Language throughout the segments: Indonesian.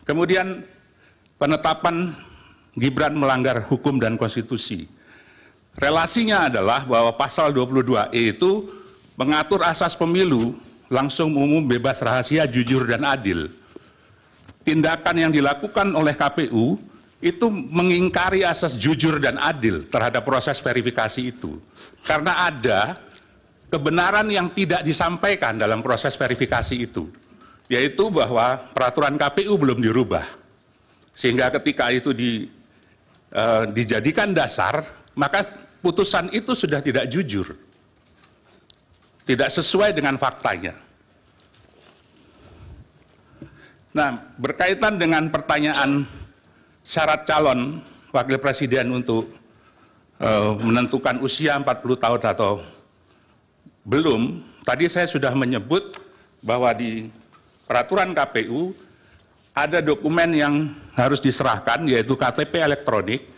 Kemudian penetapan Gibran melanggar hukum dan konstitusi. Relasinya adalah bahwa pasal 22E itu mengatur asas pemilu langsung, umum, bebas, rahasia, jujur, dan adil. Tindakan yang dilakukan oleh KPU itu mengingkari asas jujur dan adil terhadap proses verifikasi itu. Karena ada kebenaran yang tidak disampaikan dalam proses verifikasi itu, yaitu bahwa peraturan KPU belum dirubah. Sehingga ketika itu dijadikan dasar, maka putusan itu sudah tidak jujur, tidak sesuai dengan faktanya. Nah, berkaitan dengan pertanyaan syarat calon wakil presiden untuk menentukan usia 40 tahun atau belum, tadi saya sudah menyebut bahwa di peraturan KPU ada dokumen yang harus diserahkan, yaitu KTP elektronik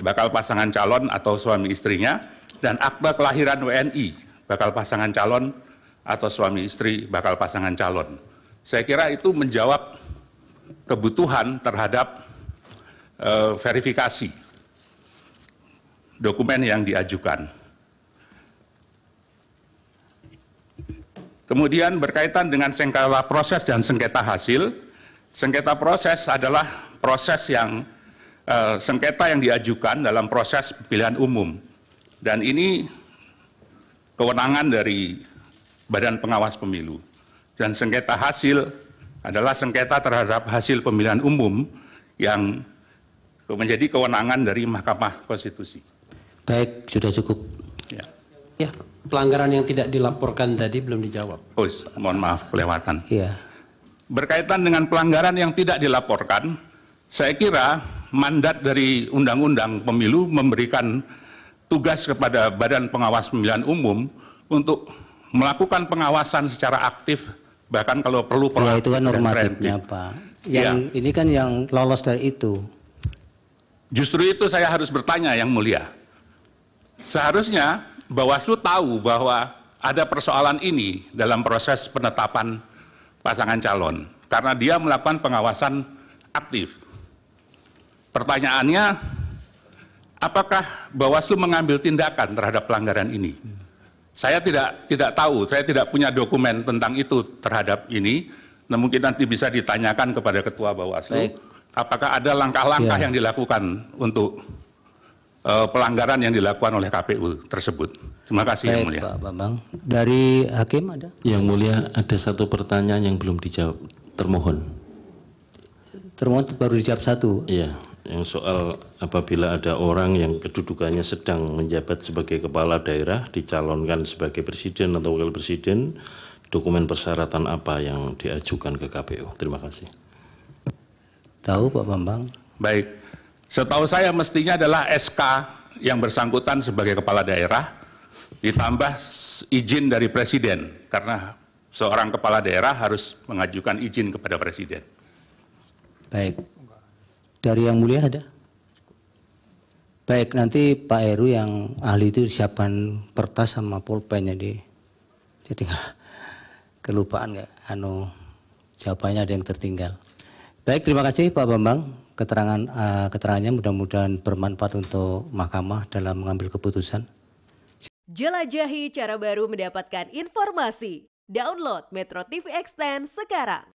bakal pasangan calon atau suami istrinya, dan akta kelahiran WNI bakal pasangan calon atau suami istri bakal pasangan calon. Saya kira itu menjawab kebutuhan terhadap verifikasi dokumen yang diajukan. Kemudian berkaitan dengan sengketa proses dan sengketa hasil. Sengketa proses adalah proses yang sengketa yang diajukan dalam proses pemilihan umum, dan ini kewenangan dari Badan Pengawas Pemilu. Dan sengketa hasil adalah sengketa terhadap hasil pemilihan umum yang menjadi kewenangan dari Mahkamah Konstitusi. Baik, sudah cukup. Ya, pelanggaran yang tidak dilaporkan tadi belum dijawab. Oh, mohon maaf, kelewatan. Iya. Berkaitan dengan pelanggaran yang tidak dilaporkan, saya kira mandat dari Undang-Undang Pemilu memberikan tugas kepada Badan Pengawas Pemilihan Umum untuk melakukan pengawasan secara aktif, bahkan kalau perlu Ya, itu kan normatifnya, Pak. Yang ini kan yang lolos dari itu. Justru itu saya harus bertanya, Yang Mulia. Seharusnya Bawaslu tahu bahwa ada persoalan ini dalam proses penetapan pasangan calon, karena dia melakukan pengawasan aktif. Pertanyaannya, apakah Bawaslu mengambil tindakan terhadap pelanggaran ini? Saya tidak tahu, saya tidak punya dokumen tentang itu terhadap ini. Nah, mungkin nanti bisa ditanyakan kepada Ketua Bawaslu. Baik. Apakah ada langkah-langkah yang dilakukan untuk pelanggaran yang dilakukan oleh KPU tersebut. Terima kasih. Baik, Yang Mulia. Pak Bambang. Dari Hakim ada? Yang Mulia, ada satu pertanyaan yang belum dijawab. Termohon. Termohon baru dijawab satu. Iya, yang soal apabila ada orang yang kedudukannya sedang menjabat sebagai kepala daerah, dicalonkan sebagai presiden atau wakil presiden, dokumen persyaratan apa yang diajukan ke KPU? Terima kasih. Tahu Pak Bambang? Baik, setahu saya mestinya adalah SK yang bersangkutan sebagai kepala daerah, ditambah izin dari presiden, karena seorang kepala daerah harus mengajukan izin kepada presiden. Baik. Dari Yang Mulia ada? Baik, nanti Pak Heru yang ahli itu siapkan kertas sama pulpen jadi kelupaan nggak, jawabannya ada yang tertinggal. Baik, terima kasih Pak Bambang. Keterangannya mudah-mudahan bermanfaat untuk Mahkamah dalam mengambil keputusan. Jelajahi cara baru mendapatkan informasi. Download Metro TV Extend sekarang.